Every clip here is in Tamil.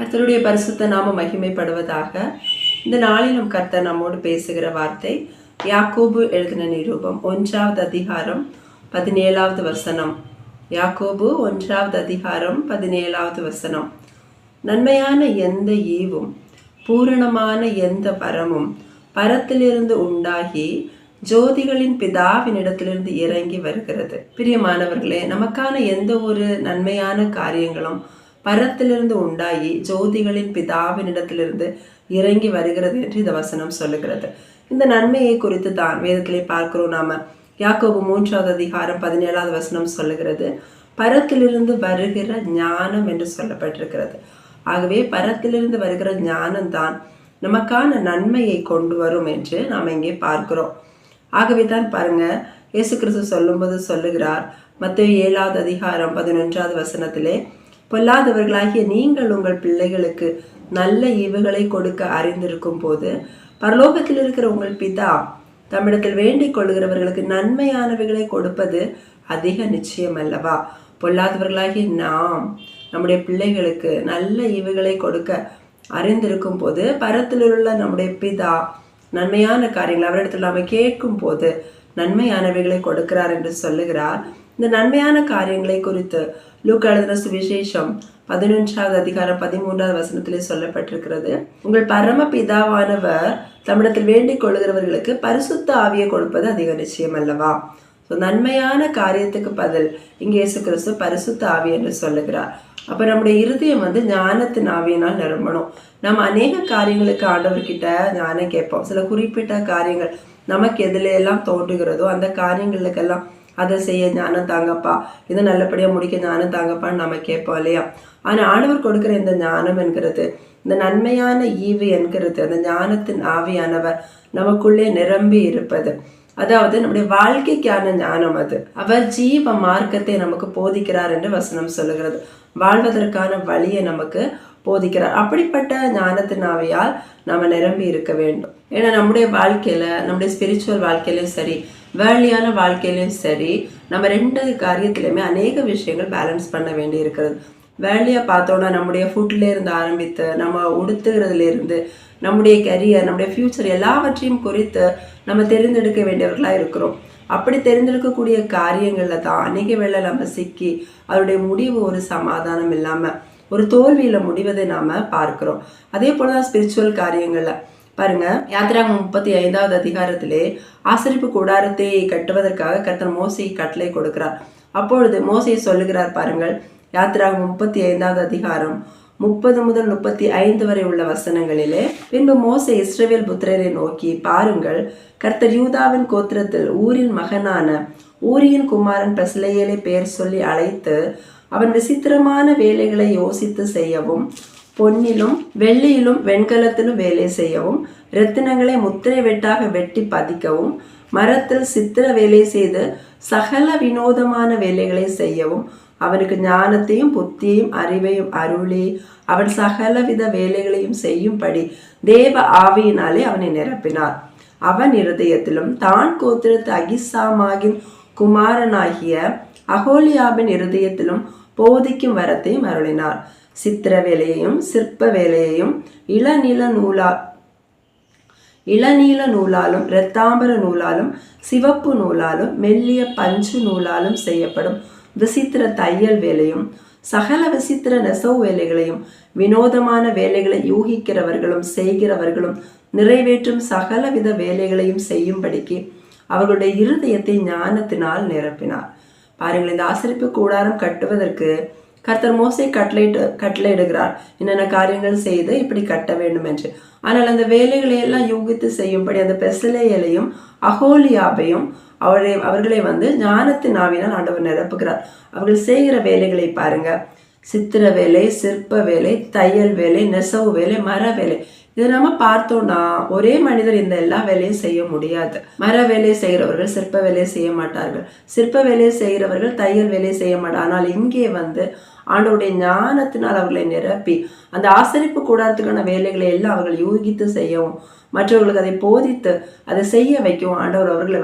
கர்த்தருடைய பரிசுத்த நாம மகிமைப்படுவதாக. இந்த நாளிலும் கர்த்தர் நம்மோடு பேசுகிற வார்த்தை யாக்கோபு எழுதின நிருபம் 1வது அதிகாரம் 17வது வசனம். யாக்கோபு 1வது அதிகாரம் 17வது வசனம். நன்மையான எந்த ஈவும் பூரணமான எந்த வரமும் பரத்திலிருந்து உண்டாகி ஜோதிகளின் பிதாவினிடத்திலிருந்து இறங்கி வருகிறது. பிரியமானவர்களே, நமக்கான எந்த ஒரு நன்மையான காரியங்களும் பரத்திலிருந்து உண்டாகி ஜோதிகளின் பிதாவினிடத்திலிருந்து இறங்கி வருகிறது என்று இந்த வசனம் சொல்லுகிறது. இந்த நன்மையை குறித்து தான் வேதத்திலே பார்க்கிறோம். நாம யாக்கோபு 3வது அதிகாரம் 17வது வசனம் சொல்லுகிறது, பரத்திலிருந்து வருகிற ஞானம் என்று சொல்லப்பட்டிருக்கிறது. ஆகவே பரத்திலிருந்து வருகிற ஞானம் தான் நமக்கான நன்மையை கொண்டு வரும் என்று நாம் இங்கே பார்க்கிறோம். ஆகவே தான் பாருங்க, இயேசு கிறிஸ்து சொல்லும்போது சொல்லுகிறார், மத்தேயு 7வது அதிகாரம் 11வது வசனத்திலே, பொல்லாதவர்களாகிய நீங்கள் உங்கள் பிள்ளைகளுக்கு நல்ல ஈவுகளை கொடுக்க அறிந்திருக்கும் போது பரலோகத்தில் இருக்கிற உங்கள் பிதா தம்மிடத்தில் வேண்டிக் கொள்கிறவர்களுக்கு நன்மையானவைகளை கொடுப்பது அதிக நிச்சயம் அல்லவா? பொல்லாதவர்களாகிய நாம் நம்முடைய பிள்ளைகளுக்கு நல்ல ஈவுகளை கொடுக்க அறிந்திருக்கும் போது பரத்தில் உள்ள நம்முடைய பிதா நன்மையான காரியங்கள் அவரிடத்தில் நாம கேட்கும் போது நன்மையானவைகளை கொடுக்கிறார் என்று சொல்லுகிறார். இந்த நன்மையான காரியங்களை குறித்து லூக்கா எழுதின சுவிசேஷம் 11வது அதிகாரம் 13வது வசனத்திலே சொல்லப்பட்டிருக்கிறது, உங்கள் பரம பிதாவானவர் தம்மிடத்தில் வேண்டிக் கொள்கிறவர்களுக்கு பரிசுத்த ஆவியை கொடுப்பது அதிக நிச்சயம் அல்லவா? நன்மையான காரியத்துக்கு பதில் இங்கே இயேசு கிறிஸ்து பரிசுத்த ஆவி என்று சொல்லுகிறார். அப்ப நம்முடைய இருதயம் ஞானத்தின் ஆவியினால் நிரம்பணும். நம்ம அநேக காரியங்களுக்கு ஆண்டவர்கிட்ட ஞானம் கேட்போம். சில குறிப்பிட்ட காரியங்கள் நமக்கு எதுல எல்லாம் தோன்றுகிறதோ அந்த காரியங்களுக்கெல்லாம் அதை செய்ய ஞானம் தாங்கப்பா, இதை நல்லபடியா முடிக்க ஞானம் தாங்கப்பான்னு நம்ம கேட்போம் இல்லையா? ஆனா ஆண்டவர் கொடுக்கிற இந்த ஞானம் என்கிறது, இந்த நன்மையான ஈவு என்கிறது, அந்த ஞானத்தின் ஆவியானவர் நமக்குள்ளே நிரம்பி இருப்பது. அதாவது நம்முடைய வாழ்க்கைக்கான ஞானம் அது. அவர் ஜீவ மார்க்கத்தை நமக்கு போதிக்கிறார் என்று வசனம் சொல்லுகிறது. வாழ்வதற்கான வழியை நமக்கு போதிக்கிறார். அப்படிப்பட்ட ஞானத்தின் ஆவியால் நம்ம நிரம்பி இருக்க வேண்டும். ஏன்னா நம்முடைய வாழ்க்கையில, நம்முடைய ஸ்பிரிச்சுவல் வாழ்க்கையிலும் சரி, வேர்லியான வாழ்க்கையிலும் சரி, நம்ம 2 காரியத்திலுமே அநேக விஷயங்கள் பேலன்ஸ் பண்ண வேண்டி இருக்கிறது. வேர்லியா பார்த்தோம்னா நம்முடைய ஃபுட்ல இருந்து ஆரம்பித்து நம்ம உடுத்துகிறதுல இருந்து நம்முடைய கரியர், நம்முடைய ஃபியூச்சர் எல்லாவற்றையும் குறித்து நம்ம தெரிந்தெடுக்க வேண்டியவர்களா இருக்கிறோம். அப்படி தெரிந்தெடுக்கக்கூடிய காரியங்கள்ல தான் அநேக வேளை நம்ம சிக்கி அதனுடைய முடிவு ஒரு சமாதானம் இல்லாம ஒரு தோல்வியில முடிவதை நாம பார்க்கிறோம். அதே போலதான் ஸ்பிரிச்சுவல் காரியங்கள்ல பாருங்க, யாத்திராகமம் 35வது அதிகாரத்திலே ஆசரிப்பு கூடாரத்தை கட்டுவதற்காக கர்த்தர் மோசே கட்டளை கொடுக்கிறார். அப்பொழுது மோசே சொல்லுகிறார் பாருங்கள், யாத்திராகமம் 35வது அதிகாரம் 30 முதல் 35 வரை உள்ள வசனங்களிலே, பின்பு மோசே இஸ்ரவேல் புத்திரரை நோக்கி, பாருங்கள், கர்த்தர் யூதாவின் கோத்திரத்தில் ஊரின் மகனான ஊரியின் குமாரன் பெஸ்லெயேலை பெயர் சொல்லி அழைத்து அவன் விசித்திரமான வேலைகளை யோசித்து செய்யவும், பொன்னிலும் வெள்ளியிலும் வெண்கலத்திலும் வேலை செய்யவும், இரத்தினங்களை முத்திரை வெட்டாக வெட்டி பதிக்கவும், மரத்தில் சித்திர வேலை செய்து சகல வினோதமான வேலைகளை செய்யவும் அவனுக்கு ஞானத்தையும் புத்தியையும் அறிவையும் அருளி அவன் சகலவித வேலைகளையும் செய்யும்படி தேவ ஆவியினாலே அவனை நிரப்பினார். அவன் இருதயத்திலும் தான் கோத்திரத்து அகிசாமாகின் குமாரனாகிய அகோலியாபின் இருதயத்திலும் போதிக்கும் வரத்தையும் அருளினார். சித்திர வேலையையும் சிற்ப வேலையையும் இளநீல நூலாலும் இரத்தாம்பர நூலாலும் சிவப்பு நூலாலும் மெல்லிய பஞ்சு நூலாலும் செய்யப்படும் விசித்திர தையல் வேலையும் சகல விசித்திர நெசவு வேலைகளையும் வினோதமான வேலைகளை யூகிக்கிறவர்களும் செய்கிறவர்களும் நிறைவேற்றும் சகலவித வேலைகளையும் செய்யும்படிக்கு அவர்களுடைய இருதயத்தை ஞானத்தினால் நிரப்பினார். பாருங்கள், இந்த ஆசரிப்பு கூடாரம் கட்டுவதற்கு கர்த்தர் மோசே கட்டளையிடுகிறார், என்னென்ன காரியங்கள் செய்து இப்படி கட்ட வேண்டும் என்று. ஆனால் அந்த வேலைகளை எல்லாம் யூகித்து செய்யும்படி அந்த பெஸ்லெயேலையும் அகோலியாபையும் அவர்களை ஞானத்தின் ஆவினால் ஆண்டவர் நிரப்புகிறார். அவர்கள் செய்கிற வேலைகளை பாருங்க, சித்திர வேலை, சிற்ப வேலை, தையல் வேலை, நெசவு வேலை, மர வேலை. இதை நம்ம பார்த்தோம்னா ஒரே மனிதர் இந்த எல்லா வேலையும் செய்ய முடியாது. மர வேலையை செய்கிறவர்கள் சிற்ப வேலையை செய்ய மாட்டார்கள், சிற்ப வேலையை செய்கிறவர்கள் தையல் வேலையை செய்ய மாட்டார். ஆனால் இங்கே ஆண்டவருடைய ஞானத்தினால் அவர்களை நிரப்பி அந்த ஆசரிப்பு கூடாரத்துக்கான வேலைகளை எல்லாம் அவர்கள் யூகித்து செய்யவும், மற்றவர்களுக்கு அதை போதித்து அதை செய்ய வைக்கவும் ஆண்டவர் அவர்களை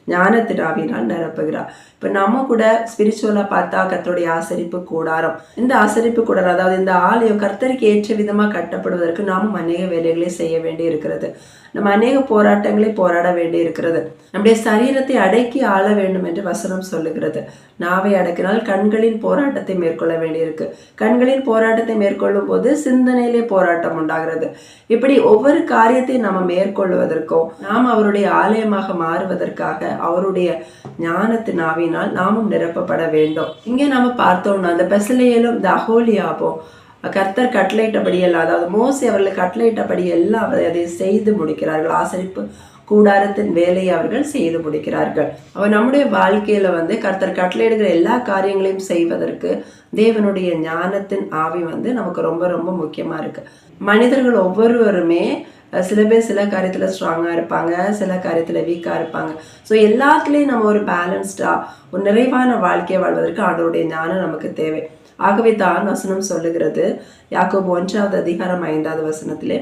ஞானத்தின் ஆவியினால் நிரப்புகிறார். இப்போ நம்ம கூட ஸ்பிரிச்சுவலாக பார்த்தா கர்த்தருடைய ஆசரிப்பு கூடாரம், இந்த ஆசரிப்பு கூடாரம் அதாவது இந்த ஆலயம் கர்த்தருக்கு ஏற்ற விதமாக கட்டப்படுவதற்கு நாமும் அநேக வேலைகளை செய்ய வேண்டி இருக்கிறது. நம்ம அநேக போராட்டங்களை போராட வேண்டி இருக்கிறது. நம்முடைய சரீரத்தை அடக்கி ஆள வேண்டும் என்று வசனம் சொல்லுகிறது. நாவை அடக்கினால் கண்களின் போராட்டத்தை மேற்கொள்ள வேண்டியிருக்கு. கண்களின் போராட்டத்தை மேற்கொள்ளும் போது சிந்தனையிலே போராட்டம் உண்டாகிறது. இப்படி ஒவ்வொரு காரியத்தையும் நம்ம மேற்கொள்வதற்கும் நாம் அவருடைய ஆலயமாக மாறுவதற்காக அவருடைய ஞானத்தின் ஆவியினால் நாமும் நிரப்பப்பட வேண்டும். இங்கே நாம பார்த்தோம்னா அந்த பெசலேயலும் இந்த அகோலியாபோ கர்த்தர் கட்டளையிட்டபடியெல்லாம், அதாவது மோசே அவர்கள் கட்டளையிட்டபடி எல்லாம் அதை செய்து முடிக்கிறார்கள். ஆசரிப்பு கூடாரத்தின் வேலையை அவர்கள் செய்து முடிக்கிறார்கள். அவர் நம்முடைய வாழ்க்கையில கர்த்தர் கட்டளையிடுகிற எல்லா காரியங்களையும் செய்வதற்கு தேவனுடைய ஞானத்தின் ஆவி நமக்கு ரொம்ப ரொம்ப முக்கியமா இருக்கு. மனிதர்கள் ஒவ்வொருவருமே சில பேர் சில காரியத்தில் ஸ்ட்ராங்காக இருப்பாங்க, சில காரியத்தில் வீக்காக இருப்பாங்க. ஸோ எல்லாத்துலேயும் நம்ம ஒரு பேலன்ஸ்டாக ஒரு நிறைவான வாழ்க்கையை வாழ்வதற்கு ஆண்டவருடைய ஞானம் நமக்கு தேவை. ஆகவே தான் வசனம் சொல்லுகிறது, யாக்கோபு 1வது அதிகாரம் 5வது வசனத்திலே,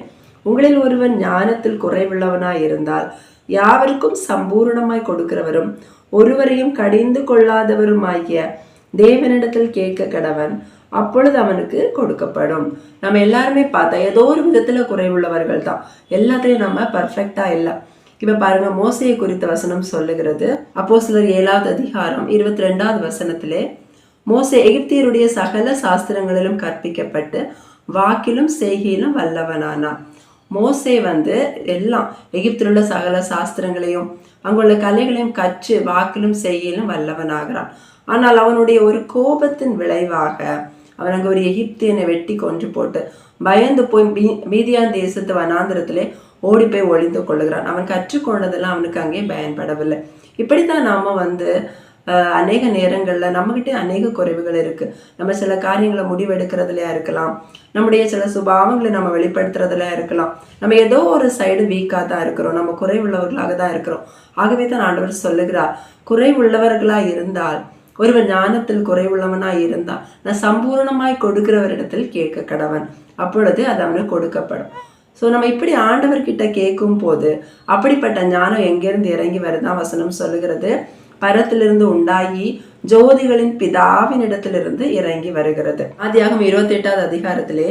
உங்களில் ஒருவன் ஞானத்தில் குறைவுள்ளவனாய் இருந்தால் யாவருக்கும் சம்பூர்ணமாய் கொடுக்கிறவரும் ஒருவரையும் கடிந்து கொள்ளாதவருமாகிய தேவனிடத்தில் கேட்க கடவன், அப்பொழுது அவனுக்கு கொடுக்கப்படும். நம்ம எல்லாருமே பார்த்தா ஏதோ ஒரு விதத்துல குறைவுள்ளவர்கள் தான். எல்லாத்துலயும் நம்ம பர்ஃபெக்டா இல்லை. இப்ப பாருங்க, மோசையை குறித்த வசனம் சொல்லுகிறது. அப்போஸ்தலர் 7வது அதிகாரம் 22வது வசனத்திலே, மோசே எகிப்தியருடைய சகல சாஸ்திரங்களிலும் கற்பிக்கப்பட்டு வாக்கிலும் செய்கையிலும் வல்லவனானான். மோசே எல்லாம் எகிப்தில் உள்ள சகல சாஸ்திரங்களையும் அங்குள்ள கலைகளையும் கற்று வாக்கிலும் செய்கையிலும் வல்லவனாகிறான். ஆனால் அவனுடைய ஒரு கோபத்தின் விளைவாக அவன் அங்கே ஒரு எகிப்தியனை வெட்டி கொன்று போட்டு பயந்து போய் மீதியான் தேசத்து வனாந்திரத்திலே ஓடி போய் ஒளிந்து கொள்ளுகிறான். அவன் கற்றுக்கொண்டதெல்லாம் அவனுக்கு அங்கே பயன்படவில்லை. இப்படித்தான் நாம அநேக நேரங்களில் நம்மகிட்ட அநேக குறைவுகள் இருக்கு. நம்ம சில காரியங்களை முடிவெடுக்கிறதுலையா இருக்கலாம், நம்முடைய சில சுபாவங்களை நம்ம வெளிப்படுத்துறதுலையா இருக்கலாம். நம்ம ஏதோ ஒரு சைடு வீக்காக தான் இருக்கிறோம், நம்ம குறைவுள்ளவர்களாக தான் இருக்கிறோம். ஆகவே தான் ஆண்டவர் சொல்லுகிறார், குறைவுள்ளவர்களாக இருந்தால், ஒருவன் ஞானத்தில் குறைவுள்ளவனாய் இருந்தால் நான் சம்பூர்ணமாய் கொடுக்கிறவரிடத்தில் கேட்க கடவன், அப்பொழுது அது அவனுக்கு கொடுக்கப்படும். ஸோ நம்ம இப்படி ஆண்டவர்கிட்ட கேட்கும் போது அப்படிப்பட்ட ஞானம் எங்கேருந்து இறங்கி வருதான் வசனம் சொல்லுகிறது, பரத்திலிருந்து உண்டாகி ஜோதிகளின் பிதாவின் இடத்திலிருந்து இறங்கி வருகிறது. ஆதியாகமம் 28வது அதிகாரத்திலே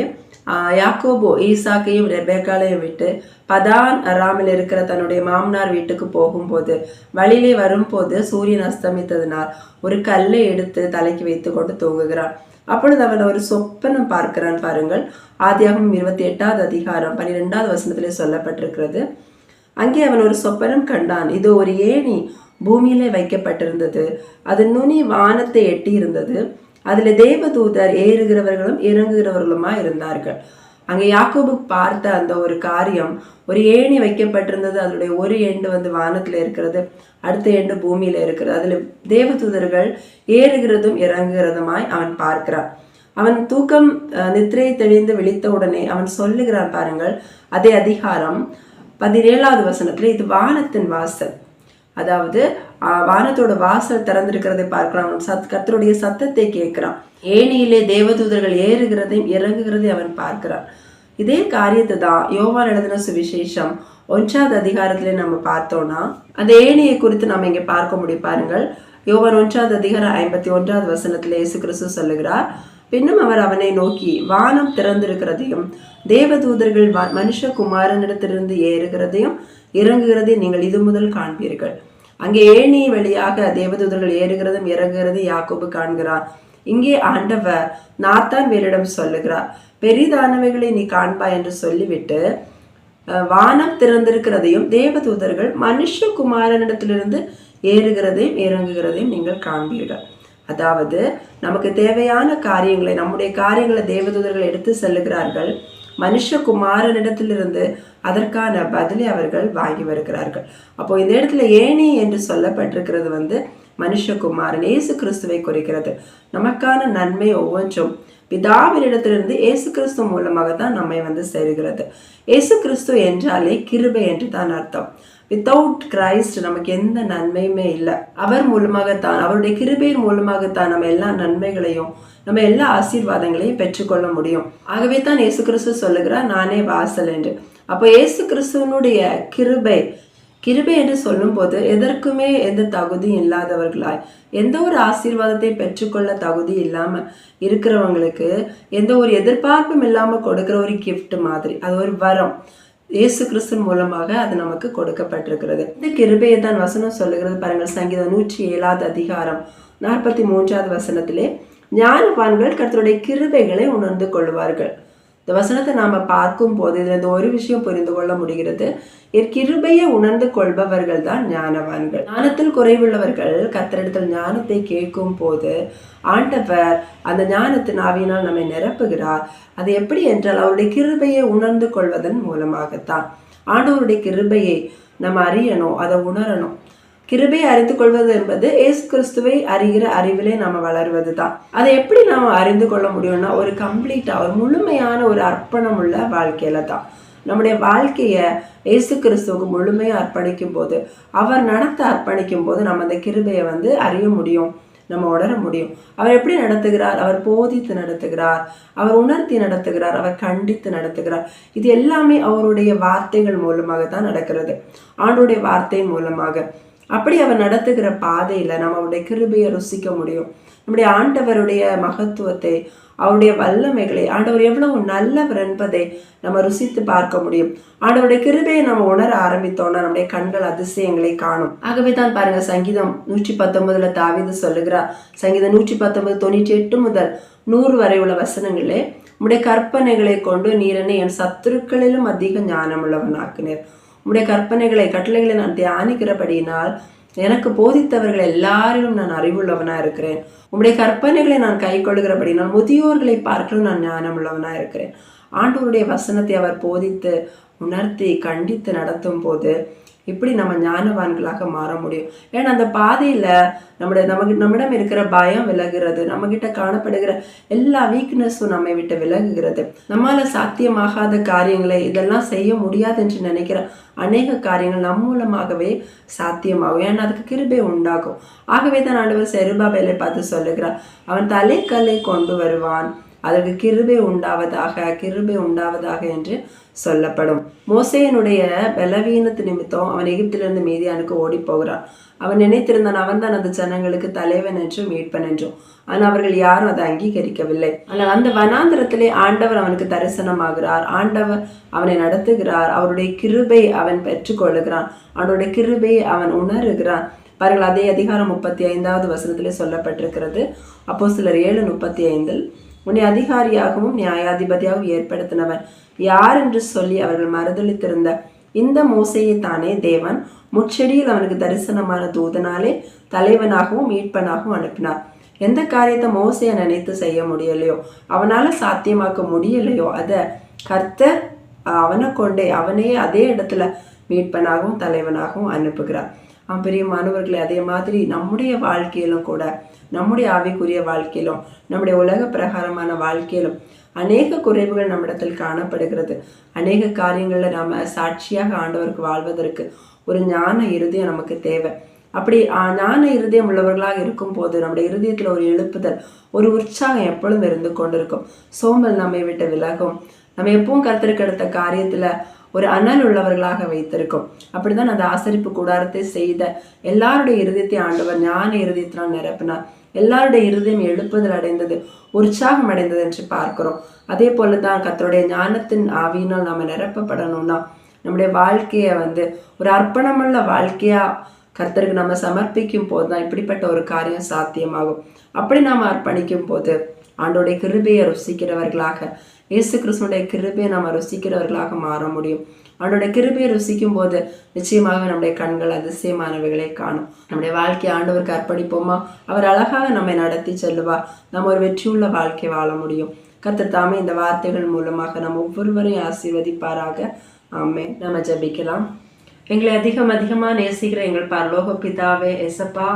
யாக்கோபு ஈசாக்கையும் ரெபேக்காலையும் விட்டு பதான் அராமில் இருக்கிற தன்னுடைய மாமனார் வீட்டுக்கு போகும்போது வழியிலே வரும்போது சூரியன் அஸ்தமித்ததினால் ஒரு கல்லை எடுத்து தலைக்கு வைத்து கொண்டு தூங்குகிறான். அப்பொழுது அவன் ஒரு சொப்பனம் பார்க்கிறான். பாருங்கள், ஆதியாகமம் 28வது அதிகாரம் 12வது வசனத்திலே சொல்லப்பட்டிருக்கிறது. அங்கே அவன் ஒரு சொப்பனம் கண்டான். இது ஒரு ஏணி பூமியிலே வைக்கப்பட்டிருந்தது, அது நுனி வானத்தை எட்டி இருந்தது, அதுல தேவதூதர் ஏறுகிறவர்களும் இறங்குகிறவர்களுமா இருந்தார்கள். அங்கே யாக்கோபு பார்த்த அந்த ஒரு காரியம், ஒரு ஏணி வைக்கப்பட்டிருந்தது, அதனுடைய ஒரு எண்டு வானத்துல இருக்கிறது, அடுத்த எண்டு பூமியில இருக்கிறது, அதுல தேவதூதர்கள் ஏறுகிறதும் இறங்குகிறதுமாய் அவன் பார்க்கிறான். அவன் தூக்கம் நித்திரை தெளிந்து விழித்த உடனே அவன் சொல்லுகிறான். பாருங்கள், அதே அதிகாரம் 17வது வசனத்துல, இது வானத்தின் வாசல், அதாவது வானத்தோட வாசல் திறந்திருக்கிறதை பார்க்கிறான். கர்த்தருடைய சத்தத்தை கேட்கிறான். ஏணியிலே தேவதூதர்கள் ஏறுகிறதையும் இறங்குகிறதையும் அவன் பார்க்கிறான். இதே காரியத்தை தான் யோவான் எழுதின சுவிசேஷம் 1வது அதிகாரத்திலே நம்ம பார்த்தோம்னா அந்த ஏணியை குறித்து நம்ம இங்க பார்க்க முடியும். பாருங்கள், யோவான் 1வது அதிகாரம் 51வது வசனத்திலே இயேசு கிறிஸ்து சொல்லுகிறார், பின்னும் அவர் அவனை நோக்கி, வானம் திறந்திருக்கிறதையும் தேவதூதர்கள் மனுஷகுமாரனிடத்திலிருந்து ஏறுகிறதையும் இறங்குகிறதையும் நீங்கள் இது முதல் காண்பீர்கள். அங்கே ஏணி வழியாக தேவதூதர்கள் ஏறுகிறதும் இறங்குகிறதையும் யாக்கோபு காண்கிறார். இங்கே ஆண்டவர் நாத்தான் வேலிடம் சொல்லுகிறார், பெரிதானவைகளை நீ காண்பாய் என்று சொல்லிவிட்டு வானம் திறந்திருக்கிறதையும் தேவதூதர்கள் மனுஷகுமாரனிடத்திலிருந்து ஏறுகிறதையும் இறங்குகிறதையும் நீங்கள் காண்பீர்கள். அதாவது நமக்கு தேவையான காரியங்களை, நம்முடைய காரியங்களை தேவதூதர்கள் எடுத்து செல்லுகிறார்கள், மனுஷகுமாரனிடத்திலிருந்து அதற்கான பதிலை அவர்கள் வாங்கி வருகிறார்கள். அப்போ இந்த இடத்துல ஏணி என்று சொல்லப்பட்டிருக்கிறது மனுஷகுமாரன் இயேசு கிறிஸ்துவை குறிக்கிறது. நமக்கான நன்மை ஒவ்வொன்றும் பிதாவினிடத்திலிருந்து இயேசு கிறிஸ்து மூலமாகத்தான் நம்மை சேருகிறது. இயேசு கிறிஸ்து என்றாலே கிருபை என்று தான் அர்த்தம். வித்தவுட் கிரைஸ்ட் நமக்கு எந்த நன்மையுமே இல்லை. அவர் மூலமாகத்தான், அவருடைய கிருபையின் மூலமாகத்தான் நம்ம எல்லா நன்மைகளையும், நம்ம எல்லா ஆசீர்வாதங்களையும் பெற்றுக்கொள்ள முடியும். ஆகவே தான் இயேசு கிறிஸ்து சொல்லுகிறார், நானே வாசல் என்று. அப்போ இயேசு கிறிஸ்துவனுடைய கிருபை கிருபை என்று சொல்லும்போது எதற்குமே எந்த தகுதியும் இல்லாதவர்களாய், எந்த ஒரு ஆசீர்வாதத்தை பெற்றுக்கொள்ள தகுதி இல்லாம இருக்கிறவங்களுக்கு எந்த ஒரு எதிர்பார்ப்பும் இல்லாம கொடுக்கிற ஒரு கிஃப்ட் மாதிரி, அது ஒரு வரம். இயேசு கிறிஸ்து மூலமாக அது நமக்கு கொடுக்கப்பட்டிருக்கிறது. இந்த கிருபையை தான் வசனம் சொல்லுகிறது பாருங்கள். சங்கீதம் 107 அதிகாரம் 43 வசனத்திலே, ஞானவான்கள் கர்த்தருடைய கிருபைகளை உணர்ந்து கொள்வார்கள். இந்த வசனத்தை நாம பார்க்கும் போது இதுல இந்த ஒரு விஷயம் புரிந்து கொள்ள முடிகிறது. கிருபையை உணர்ந்து கொள்பவர்கள் தான் ஞானவான்கள். ஞானத்தில் குறைவுள்ளவர்கள் கர்த்தரிடத்தில் ஞானத்தை கேட்கும் போது ஆண்டவர் அந்த ஞானத்தின் ஆவியினால் நம்மை நிரப்புகிறார். அது எப்படி என்றால் அவருடைய கிருபையை உணர்ந்து கொள்வதன் மூலமாகத்தான். ஆண்டவருடைய கிருபையை நம்ம அறியணும், அதை உணரணும். கிருபையை அறிந்து கொள்வது என்பது இயேசு கிறிஸ்துவை அறிகிற அறிவிலே நம்ம வளர்வது தான். அதை எப்படி நாம அறிந்து கொள்ள முடியும்னா, ஒரு கம்ப்ளீட்டா, ஒரு முழுமையான ஒரு அர்ப்பணம் உள்ள வாழ்க்கையில தான். நம்முடைய வாழ்க்கைய இயேசு கிறிஸ்துவுக்கு முழுமையா அர்ப்பணிக்கும் போது, அவர் நடத்த அர்ப்பணிக்கும் போது நம்ம அந்த கிருபையை அறிய முடியும், நம்ம உணர முடியும். அவர் எப்படி நடத்துகிறார்? அவர் போதித்து நடத்துகிறார், அவர் உணர்த்தி நடத்துகிறார், அவர் கண்டித்து நடத்துகிறார். இது எல்லாமே அவருடைய வார்த்தைகள் மூலமாக தான் நடக்கிறது, ஆண்டவருடைய வார்த்தையின் மூலமாக. அப்படி அவர் நடத்துகிற பாதையில நம்ம அவருடைய கிருபையை ருசிக்க முடியும். நம்முடைய ஆண்டவருடைய மகத்துவத்தை, அவருடைய வல்லமைகளை, ஆண்டவர் எவ்வளவு நல்லவர் என்பதை நம்ம ருசித்து பார்க்க முடியும். ஆண்டவருடைய கிருபையை நம்ம உணர ஆரம்பித்தோம்னா நம்முடைய கண்கள் அதிசயங்களை காணும். ஆகவே தான் பாருங்க, சங்கீதம் 119 தாவீது சொல்லுகிறார். சங்கீதம் 119 98 முதல் 100 வரை உள்ள வசனங்களே, உம்முடைய கற்பனைகளை கொண்டு நீர் என்னை என் சத்துருக்களிலும் அதிக ஞானம் உள்ளவனாக்குனீர். உம்முடைய கற்பனைகளை, கட்டளைகளை நான் தியானிக்கிறபடியினால் எனக்கு போதித்தவர்கள் எல்லாரிலும் நான் அறிவுள்ளவனா இருக்கிறேன். உம்முடைய கற்பனைகளை நான் கை கொள்கிறபடினால் முதியோர்களை பார்க்கலும் நான் ஞானம் உள்ளவனா இருக்கிறேன். ஆண்டவருடைய வசனத்தை அவர் போதித்து உணர்த்தி கண்டித்து நடத்தும் போது இப்படி நம்ம ஞானவான்களாக மாற முடியும். ஏன்னா அந்த பாதையில நம்மிடம் இருக்கிற பயம் விலகுறது, நம்ம கிட்ட காணப்படுகிற எல்லா வீக்னஸும் நம்மை விட்டு விலகுகிறது. நம்மால சாத்தியமாகாத காரியங்களை, இதெல்லாம் செய்ய முடியாது என்று நினைக்கிற அநேக காரியங்கள் நம் மூலமாகவே சாத்தியமாகும். ஏன்னா அதுக்கு கிருபை உண்டாகும். ஆகவே தான் ஆண்டவர் செருபாபேலை பார்த்து சொல்லுகிறார், அவன் தலைக்கல்லை கொண்டு வருவான், அதற்கு கிருபை உண்டாவதாக, கிருபை உண்டாவதாக என்று சொல்லப்படும். மோசேயினுடைய பலவீனத்து நிமித்தம் அவன் எகிப்திலிருந்து மீதியானுக்கு ஓடி போகிறான். அவன் நினைத்திருந்தான் அவன் தான் அந்த ஜனங்களுக்கு தலைவன் என்றும் மீட்பன் என்றும். ஆனால் அவர்கள் யாரும் அதை அங்கீகரிக்கவில்லை. ஆனால் அந்த வனாந்திரத்திலே ஆண்டவர் அவனுக்கு தரிசனமாகிறார், ஆண்டவர் அவனை நடத்துகிறார், அவருடைய கிருபை அவன் பெற்றுக்கொள்ளுகிறான், அவனுடைய கிருபையை அவன் உணர்கிறான். பாருங்கள், அதே அதிகாரம் 35 வசனத்திலே சொல்லப்பட்டிருக்கிறது. அப்போஸ்தலர் 7:35, உன்னை அதிகாரியாகவும் நியாயாதிபதியாகவும் ஏற்படுத்தினவன் யார் என்று சொல்லி அவர்கள் மறுதளித்திருந்த இந்த மோசேயை தானே தேவன் முச்செடியில் அவனுக்கு தரிசனமான தூதனாலே தலைவனாகவும் மீட்பனாகவும் அனுப்பினார். எந்த காரியத்தை மோசையை நினைத்து செய்ய முடியலையோ, அவனால சாத்தியமாக்க முடியலையோ, அதை கர்த்தர் அவனை கொண்டே அவனே அதே இடத்துல மீட்பனாகவும் தலைவனாகவும் அனுப்புகிறார். பிரியமானவர்களே, அதே மாதிரி நம்முடைய வாழ்க்கையிலும் கூட, நம்முடைய ஆவிக்குரிய வாழ்க்கையிலும், நம்முடைய உலக பிரகாரமான வாழ்க்கையிலும் அநேக குறைவுகள் நம்மிடத்தில் காணப்படுகிறது. அநேக காரியங்களில் நாம சாட்சியாக ஆண்டவருக்கு வாழ்வதற்கு ஒரு ஞான இருதயம் நமக்கு தேவை. அப்படி ஞான இருதயம் உள்ளவர்களாக இருக்கும் போது நம்முடைய இருதயத்தில் ஒரு எழுப்புதல், ஒரு உற்சாகம் எப்பொழுதும் இருந்து கொண்டிருக்கும். சோம்பல் நம்மை விட்டு விலகும். நம்ம எப்பவும் கர்த்தருக்கு எடுத்த காரியத்துல ஒரு அனல் உள்ளவர்களாக வைத்திருக்கும். அப்படிதான் அந்த ஆசரிப்பு கூடாரத்தை செய்த எல்லாருடைய இருதயத்தை ஆண்டவர் ஞான இருதயத்தினால் நிரப்பினார். எல்லாருடைய இருதயம் எழுப்புதல் அடைந்தது, உற்சாகம் அடைந்தது என்று பார்க்கிறோம். அதே போலதான் கர்த்தருடைய ஞானத்தின் ஆவியினால் நாம நிரப்பப்படணும்னா நம்முடைய வாழ்க்கைய ஒரு அர்ப்பணமுள்ள வாழ்க்கையா கர்த்தருக்கு நம்ம சமர்ப்பிக்கும் போதுதான் இப்படிப்பட்ட ஒரு காரியம் சாத்தியமாகும். அப்படி நாம அர்ப்பணிக்கும் போது ஆண்டோடைய கிருபையை ருசிக்கிறவர்களாக, இயேசு கிறிஸ்துடைய கிருபையை நாம ருசிக்கிறவர்களாக மாற முடியும். அவனுடைய கிருபையை ருசிக்கும் போது நிச்சயமாக நம்முடைய கண்கள் அதிசயமானவைகளை காணும். நம்முடைய வாழ்க்கையை ஆண்டவருக்கு அர்ப்பணிப்போமா, அவர் அழகாக நம்மை நடத்தி செல்லுவார். நம்ம ஒரு வெற்றியுள்ள வாழ்க்கை வாழ முடியும். கர்த்தர் தாமே இந்த வார்த்தைகள் மூலமாக நம்ம ஒவ்வொருவரையும் ஆசீர்வதிப்பாராக. ஆமென். நம்ம ஜெபிக்கலாம். எங்களை அதிகமாக நேசிக்கிற எங்கள் பரலோக பிதாவே, எசப்பா,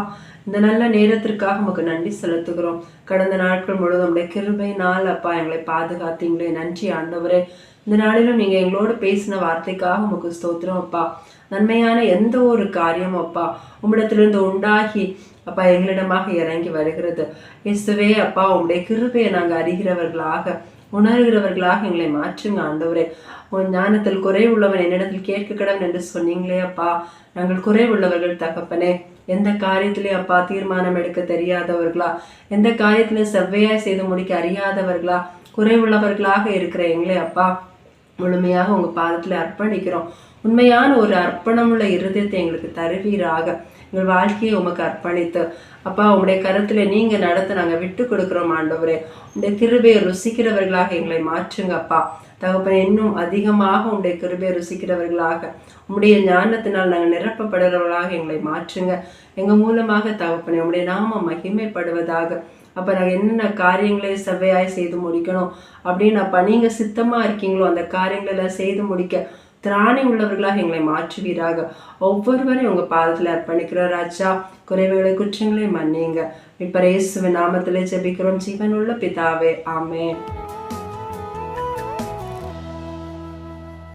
இந்த நல்ல நேரத்திற்காக உமக்கு நன்றி செலுத்துகிறோம். கடந்த நாட்கள் முழுவதும் உடைய கிருபையினால் அப்பா எங்களை பாதுகாத்தீங்களே, நன்றி ஆண்டவரே. இந்த நாளிலும் நீங்க எங்களோடு பேசின வார்த்தைக்காக உமக்கு ஸ்தோத்திரம் அப்பா. நன்மையான எந்த ஒரு காரியம் அப்பா உம்மிடத்திலிருந்து உண்டாகி அப்பா எங்களிடமாக இறங்கி வருகிறது. இயேசுவே அப்பா, உம்முடைய கிருபையை நாங்கள் அறிகிறவர்களாக உணர்கிறவர்களாக எங்களை மாற்றுங்க ஆண்டவரே. உன் ஞானத்தில் குறைவுள்ளவன் என்னிடத்தில் கேட்க கடவன் என்று சொன்னீங்களே அப்பா. நாங்கள் குறைவுள்ளவர்கள் தகப்பனே. எந்த காரியத்திலே அப்பா தீர்மானம் எடுக்க தெரியாதவர்களா, எந்த காரியத்திலையும் செவ்வையாய் செய்து முடிக்க அறியாதவர்களா, குறைவுள்ளவர்களாக இருக்கிற எங்களே அப்பா முழுமையாக உங்க பாதத்துல அர்ப்பணிக்கிறோம். உண்மையான ஒரு அர்ப்பணமுள்ள இருதயத்தை எங்களுக்கு தருவீராக. எங்கள் வாழ்க்கையை உமக்கு அர்ப்பணித்து அப்பா உங்களுடைய கருத்துல நீங்க நடத்த நாங்க விட்டு கொடுக்கிறோம் ஆண்டவரே. உங்களுடைய கிருபையை ருசிக்கிறவர்களாக எங்களை மாற்றுங்க அப்பா. தகப்பனே, இன்னும் அதிகமாக உங்களுடைய கிருபையை ருசிக்கிறவர்களாக, உங்களுடைய ஞானத்தினால் நாங்கள் நிரப்பப்படுறவர்களாக எங்களை மாற்றுங்க. எங்க மூலமாக தகப்பனே உங்களுடைய நாமம் மகிமைப்படுவதாக. அப்ப நாங்கள் என்னென்ன காரியங்களை செவ்வையாய் செய்து முடிக்கணும் அப்படின்னு அப்பா நீங்க சித்தமா இருக்கீங்களோ அந்த காரியங்களை எல்லாம் செய்து முடிக்க திராணி உள்ளவர்களாக எங்களை மாற்றுவீராக. ஒவ்வொருவரையும் உங்க பாதத்துல அர்ப்பணிக்கிற ராஜா. குறைவுகளை குற்றங்களை மன்னிங்க. இப்ப இயேசுவின் நாமத்திலே ஜெபிக்கிறோம் ஜீவனுள்ள பிதாவே, ஆமென்.